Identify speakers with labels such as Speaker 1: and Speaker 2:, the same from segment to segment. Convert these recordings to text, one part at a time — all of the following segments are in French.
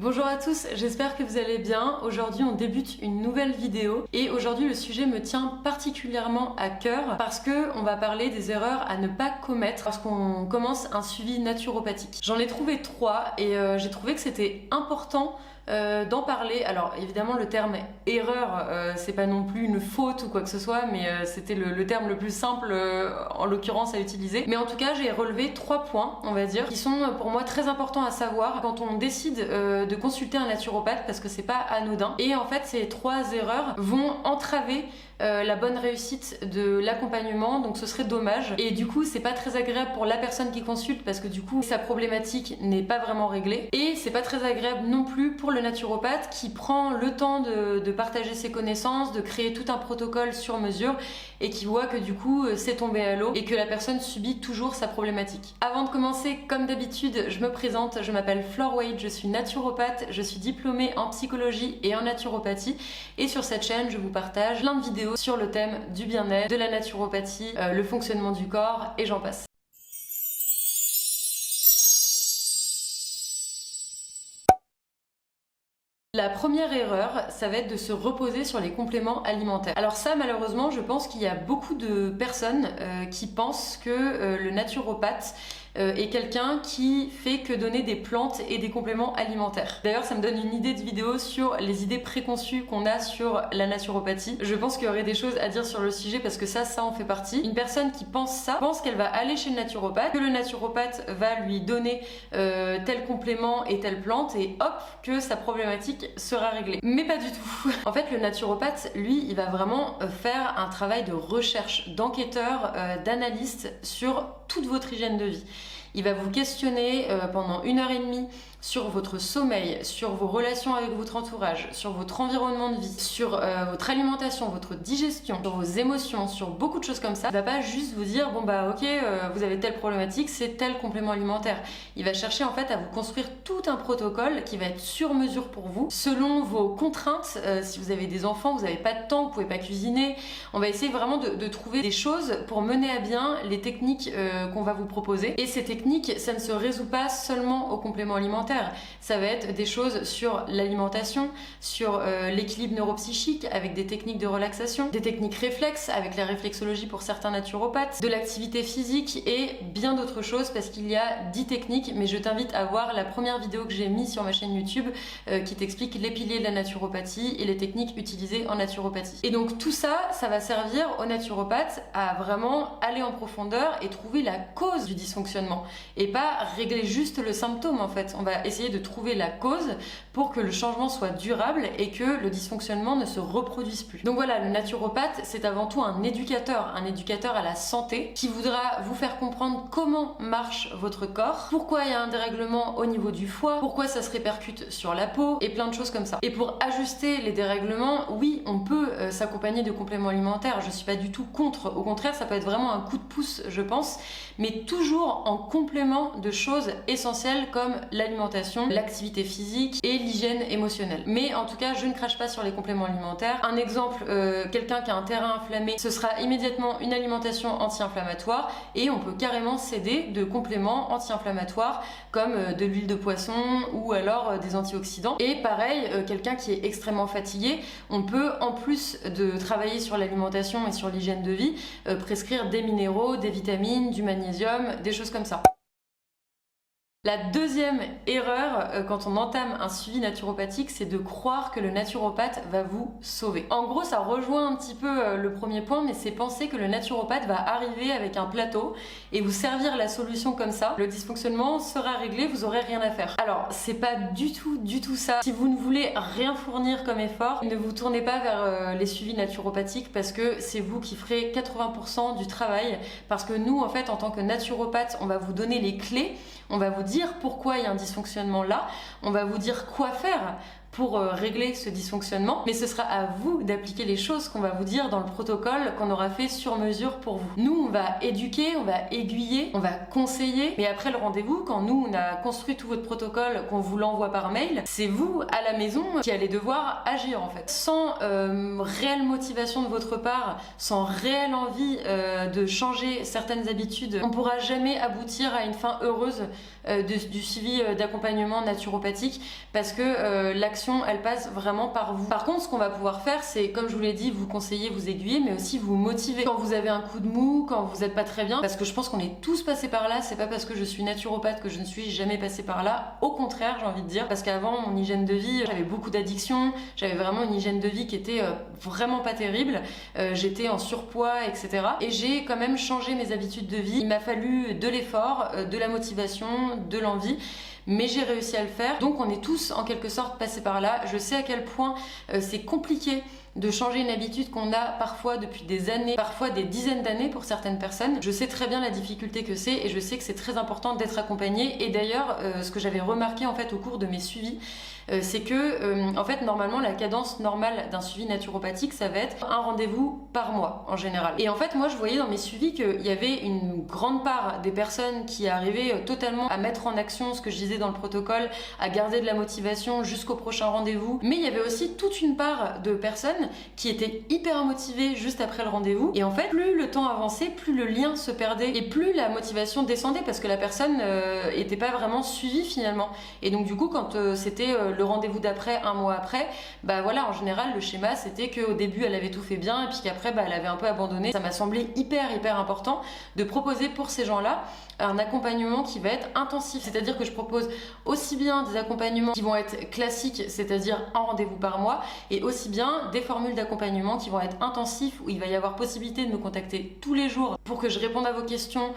Speaker 1: Bonjour à tous, j'espère que vous allez bien. Aujourd'hui on débute une nouvelle vidéo et aujourd'hui le sujet me tient particulièrement à cœur parce que on va parler des erreurs à ne pas commettre lorsqu'on commence un suivi naturopathique. J'en ai trouvé 3 et j'ai trouvé que c'était important d'en parler. Alors évidemment le terme erreur c'est pas non plus une faute ou quoi que ce soit, mais c'était le terme le plus simple en l'occurrence à utiliser. Mais en tout cas j'ai relevé 3 points, on va dire, qui sont pour moi très importants à savoir quand on décide de consulter un naturopathe, parce que c'est pas anodin. Et en fait ces 3 erreurs vont entraver la bonne réussite de l'accompagnement, donc ce serait dommage. Et du coup c'est pas très agréable pour la personne qui consulte parce que du coup sa problématique n'est pas vraiment réglée, et c'est pas très agréable non plus pour le naturopathe qui prend le temps de partager ses connaissances, de créer tout un protocole sur mesure et qui voit que du coup c'est tombé à l'eau et que la personne subit toujours sa problématique. Avant de commencer, comme d'habitude, je me présente, je m'appelle Flore Wade, je suis naturopathe, je suis diplômée en psychologie et en naturopathie, et sur cette chaîne je vous partage plein de vidéos sur le thème du bien-être, de la naturopathie, le fonctionnement du corps et j'en passe. La première erreur, ça va être de se reposer sur les compléments alimentaires. Alors ça, malheureusement, je pense qu'il y a beaucoup de personnes qui pensent que le naturopathe est quelqu'un qui fait que donner des plantes et des compléments alimentaires. D'ailleurs, ça me donne une idée de vidéo sur les idées préconçues qu'on a sur la naturopathie. Je pense qu'il y aurait des choses à dire sur le sujet parce que ça en fait partie. Une personne qui pense ça, pense qu'elle va aller chez le naturopathe, que le naturopathe va lui donner tel complément et telle plante et hop, que sa problématique sera réglée. Mais pas du tout. En fait, le naturopathe, lui, il va vraiment faire un travail de recherche, d'enquêteur, d'analyste sur toute votre hygiène de vie. Il va vous questionner pendant 1h30 sur votre sommeil, sur vos relations avec votre entourage, sur votre environnement de vie, sur votre alimentation, votre digestion, sur vos émotions, sur beaucoup de choses comme ça. Il va pas juste vous dire bon bah ok vous avez telle problématique, c'est tel complément alimentaire. Il va chercher en fait à vous construire tout un protocole qui va être sur mesure pour vous, selon vos contraintes. Si vous avez des enfants, vous n'avez pas de temps, vous pouvez pas cuisiner. On va essayer vraiment de trouver des choses pour mener à bien les techniques qu'on va vous proposer. Et ces techniques, ça ne se résout pas seulement aux compléments alimentaires. Ça va être des choses sur l'alimentation, sur l'équilibre neuropsychique avec des techniques de relaxation, des techniques réflexes avec la réflexologie pour certains naturopathes, de l'activité physique et bien d'autres choses, parce qu'il y a 10 techniques, mais je t'invite à voir la première vidéo que j'ai mise sur ma chaîne YouTube qui t'explique les piliers de la naturopathie et les techniques utilisées en naturopathie. Et donc tout ça, ça va servir aux naturopathes à vraiment aller en profondeur et trouver la cause du dysfonctionnement et pas régler juste le symptôme en fait. On va essayer de trouver la cause pour que le changement soit durable et que le dysfonctionnement ne se reproduise plus. Donc voilà, le naturopathe, c'est avant tout un éducateur à la santé qui voudra vous faire comprendre comment marche votre corps, pourquoi il y a un dérèglement au niveau du foie, pourquoi ça se répercute sur la peau et plein de choses comme ça. Et pour ajuster les dérèglements, oui, on peut s'accompagner de compléments alimentaires, je suis pas du tout contre, au contraire, ça peut être vraiment un coup de pouce, je pense, mais toujours en complément de choses essentielles comme l'alimentation, l'activité physique et l'hygiène émotionnelle. Mais en tout cas, je ne crache pas sur les compléments alimentaires. Un exemple, quelqu'un qui a un terrain inflammé, ce sera immédiatement une alimentation anti-inflammatoire et on peut carrément s'aider de compléments anti-inflammatoires comme de l'huile de poisson ou alors des antioxydants. Et pareil, quelqu'un qui est extrêmement fatigué, on peut en plus de travailler sur l'alimentation et sur l'hygiène de vie, prescrire des minéraux, des vitamines, du magnésium, des choses comme ça. La deuxième erreur quand on entame un suivi naturopathique, c'est de croire que le naturopathe va vous sauver. En gros, ça rejoint un petit peu le premier point, mais c'est penser que le naturopathe va arriver avec un plateau et vous servir la solution comme ça. Le dysfonctionnement sera réglé, vous aurez rien à faire. Alors, c'est pas du tout ça. Si vous ne voulez rien fournir comme effort, ne vous tournez pas vers les suivis naturopathiques parce que c'est vous qui ferez 80% du travail. Parce que nous, en fait, en tant que naturopathe, on va vous donner les clés. On va vous dire pourquoi il y a un dysfonctionnement là, on va vous dire quoi faire pour régler ce dysfonctionnement, mais ce sera à vous d'appliquer les choses qu'on va vous dire dans le protocole qu'on aura fait sur mesure pour vous. Nous, on va éduquer, on va aiguiller, on va conseiller, mais après le rendez-vous, quand nous, on a construit tout votre protocole, qu'on vous l'envoie par mail, c'est vous, à la maison, qui allez devoir agir en fait. Sans réelle motivation de votre part, sans réelle envie de changer certaines habitudes, on pourra jamais aboutir à une fin heureuse du suivi d'accompagnement naturopathique, parce que l'action, elle passe vraiment par vous. Par contre, ce qu'on va pouvoir faire, c'est, comme je vous l'ai dit, vous conseiller, vous aiguiller, mais aussi vous motiver. Quand vous avez un coup de mou, quand vous n'êtes pas très bien, parce que je pense qu'on est tous passés par là, c'est pas parce que je suis naturopathe que je ne suis jamais passée par là. Au contraire, j'ai envie de dire, parce qu'avant, mon hygiène de vie, j'avais beaucoup d'addictions, j'avais vraiment une hygiène de vie qui était vraiment pas terrible, j'étais en surpoids, etc. Et j'ai quand même changé mes habitudes de vie. Il m'a fallu de l'effort, de la motivation, de l'envie, mais j'ai réussi à le faire. Donc on est tous en quelque sorte passés par là. Je sais à quel point c'est compliqué de changer une habitude qu'on a parfois depuis des années, parfois des dizaines d'années pour certaines personnes. Je sais très bien la difficulté que c'est, et je sais que c'est très important d'être accompagné. Et d'ailleurs, ce que j'avais remarqué en fait au cours de mes suivis, c'est que en fait normalement la cadence normale d'un suivi naturopathique, ça va être un rendez-vous par mois en général. Et en fait moi je voyais dans mes suivis qu'il y avait une grande part des personnes qui arrivaient totalement à mettre en action ce que je disais dans le protocole, à garder de la motivation jusqu'au prochain rendez-vous, mais il y avait aussi toute une part de personnes qui étaient hyper motivées juste après le rendez-vous. Et en fait plus le temps avançait, plus le lien se perdait et plus la motivation descendait, parce que la personne était pas vraiment suivie finalement. Et donc du coup quand c'était le rendez-vous d'après, un mois après, bah voilà, en général le schéma c'était qu'au début elle avait tout fait bien et puis qu'après elle avait un peu abandonné. Ça m'a semblé hyper important de proposer pour ces gens-là un accompagnement qui va être intensif, c'est-à-dire que je propose aussi bien des accompagnements qui vont être classiques, c'est-à-dire un rendez-vous par mois, et aussi bien des formules d'accompagnement qui vont être intensifs, où il va y avoir possibilité de me contacter tous les jours pour que je réponde à vos questions,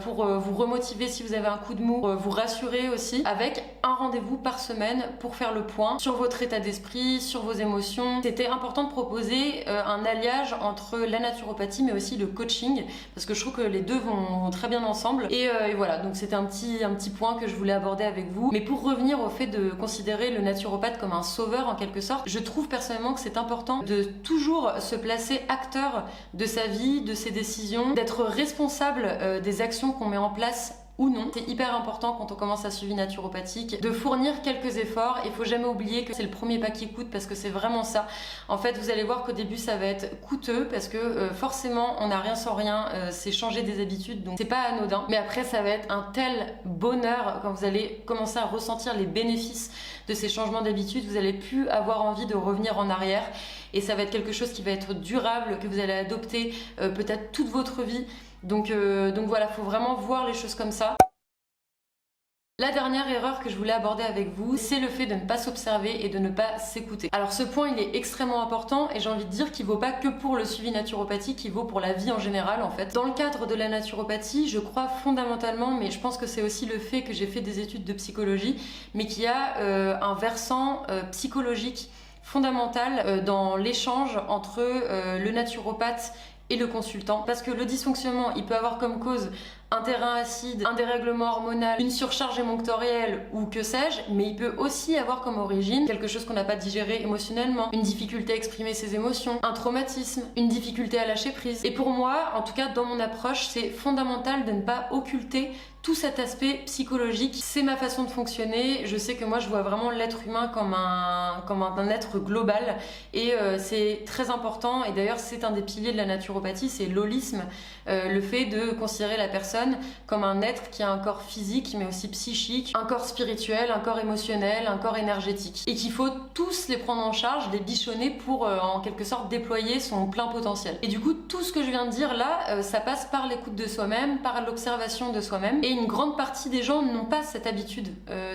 Speaker 1: pour vous remotiver si vous avez un coup de mou, vous rassurer aussi, avec un rendez-vous par semaine pour faire le point sur votre état d'esprit, sur vos émotions. C'était important de proposer un alliage entre la naturopathie mais aussi le coaching, parce que je trouve que les deux vont très bien ensemble. Et voilà, donc c'était un petit point que je voulais aborder avec vous. Mais pour revenir au fait de considérer le naturopathe comme un sauveur en quelque sorte, je trouve personnellement que c'est important de toujours se placer acteur de sa vie, de ses décisions, d'être responsable des actions qu'on met en place ou non. C'est hyper important quand on commence un suivi naturopathique de fournir quelques efforts. Il faut jamais oublier que c'est le premier pas qui coûte, parce que c'est vraiment ça. En fait, vous allez voir qu'au début ça va être coûteux, parce que forcément on n'a rien sans rien, c'est changer des habitudes, donc c'est pas anodin. Mais après ça va être un tel bonheur quand vous allez commencer à ressentir les bénéfices de ces changements d'habitude. Vous allez plus avoir envie de revenir en arrière, et ça va être quelque chose qui va être durable, que vous allez adopter peut-être toute votre vie. Donc voilà, faut vraiment voir les choses comme ça. La dernière erreur que je voulais aborder avec vous, c'est le fait de ne pas s'observer et de ne pas s'écouter. Alors ce point, il est extrêmement important, et j'ai envie de dire qu'il vaut pas que pour le suivi naturopathique, il vaut pour la vie en général en fait. Dans le cadre de la naturopathie, je crois fondamentalement, mais je pense que c'est aussi le fait que j'ai fait des études de psychologie, mais qu'il y a un versant psychologique fondamental dans l'échange entre le naturopathe et le consultant, parce que le dysfonctionnement, il peut avoir comme cause un terrain acide, un dérèglement hormonal, une surcharge émonctorielle ou que sais-je, mais il peut aussi avoir comme origine quelque chose qu'on n'a pas digéré émotionnellement, une difficulté à exprimer ses émotions, un traumatisme, une difficulté à lâcher prise. Et pour moi, en tout cas dans mon approche, c'est fondamental de ne pas occulter tout cet aspect psychologique. C'est ma façon de fonctionner. Je sais que moi je vois vraiment l'être humain comme un être global, et c'est très important. Et d'ailleurs c'est un des piliers de la naturopathie, c'est l'holisme, le fait de considérer la personne comme un être qui a un corps physique mais aussi psychique, un corps spirituel, un corps émotionnel, un corps énergétique, et qu'il faut tous les prendre en charge, les bichonner pour en quelque sorte déployer son plein potentiel. Et du coup tout ce que je viens de dire là, ça passe par l'écoute de soi-même, par l'observation de soi-même, et une grande partie des gens n'ont pas cette habitude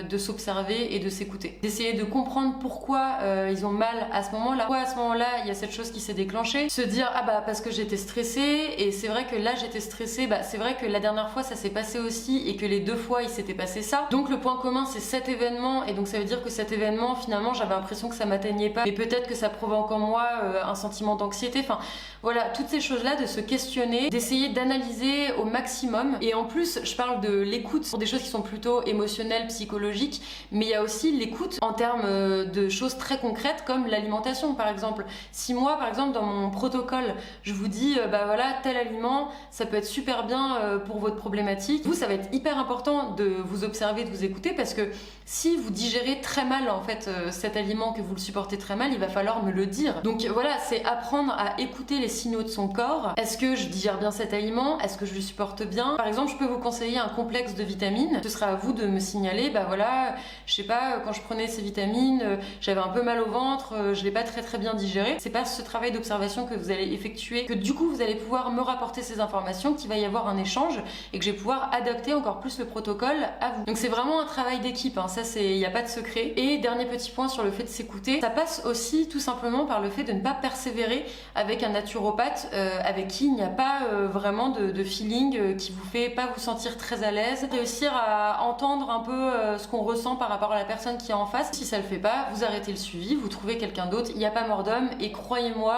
Speaker 1: de s'observer et de s'écouter, d'essayer de comprendre pourquoi ils ont mal à ce moment-là, pourquoi à ce moment-là il y a cette chose qui s'est déclenchée, se dire ah bah parce que j'étais stressée, et c'est vrai que là j'étais stressée, bah c'est vrai que la dernière dernière fois ça s'est passé aussi et que les 2 fois il s'était passé ça. Donc le point commun c'est cet événement, et donc ça veut dire que cet événement finalement j'avais l'impression que ça m'atteignait pas, mais peut-être que ça provoque en moi un sentiment d'anxiété. Enfin voilà, toutes ces choses là, de se questionner, d'essayer d'analyser au maximum. Et en plus je parle de l'écoute pour des choses qui sont plutôt émotionnelles, psychologiques, mais il y a aussi l'écoute en termes de choses très concrètes comme l'alimentation par exemple. Si moi par exemple dans mon protocole je vous dis bah voilà, tel aliment ça peut être super bien pour votre problématique, vous ça va être hyper important de vous observer, de vous écouter, parce que si vous digérez très mal en fait cet aliment, que vous le supportez très mal, il va falloir me le dire. Donc voilà, c'est apprendre à écouter les signaux de son corps. Est-ce que je digère bien cet aliment? Est-ce que je le supporte bien? Par exemple, je peux vous conseiller un complexe de vitamines. Ce sera à vous de me signaler, bah voilà, je sais pas, quand je prenais ces vitamines, j'avais un peu mal au ventre, je l'ai pas très bien digéré. C'est pas ce travail d'observation que vous allez effectuer, que du coup vous allez pouvoir me rapporter ces informations, qu'il va y avoir un échange et que je vais pouvoir adapter encore plus le protocole à vous. Donc c'est vraiment un travail d'équipe, hein. Ça c'est, il n'y a pas de secret. Et dernier petit point sur le fait de s'écouter, ça passe aussi tout simplement par le fait de ne pas persévérer avec un naturopathe avec qui il n'y a pas vraiment de feeling, qui vous fait pas vous sentir très à l'aise. Réussir à entendre un peu ce qu'on ressent par rapport à la personne qui est en face. Si ça le fait pas, vous arrêtez le suivi, vous trouvez quelqu'un d'autre, il n'y a pas mort d'homme. Et croyez-moi,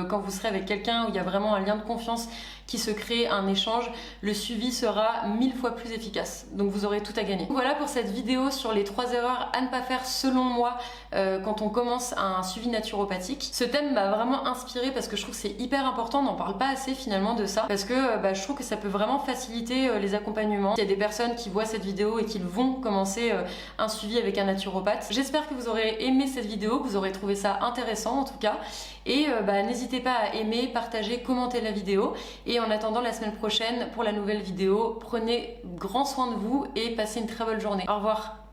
Speaker 1: quand vous serez avec quelqu'un où il y a vraiment un lien de confiance qui se crée, un échange, le suivi sera 1000 fois plus efficace. Donc vous aurez tout à gagner. Voilà pour cette vidéo sur les 3 erreurs à ne pas faire selon moi quand on commence un suivi naturopathique. Ce thème m'a vraiment inspirée parce que je trouve que c'est hyper important, on n'en parle pas assez finalement de ça, parce que je trouve que ça peut vraiment faciliter les accompagnements. Il y a des personnes qui voient cette vidéo et qui vont commencer un suivi avec un naturopathe. J'espère que vous aurez aimé cette vidéo, que vous aurez trouvé ça intéressant en tout cas. Et n'hésitez pas à aimer, partager, commenter la vidéo. Et en attendant la semaine prochaine pour la nouvelle vidéo, prenez grand soin de vous et passez une très bonne journée. Au revoir.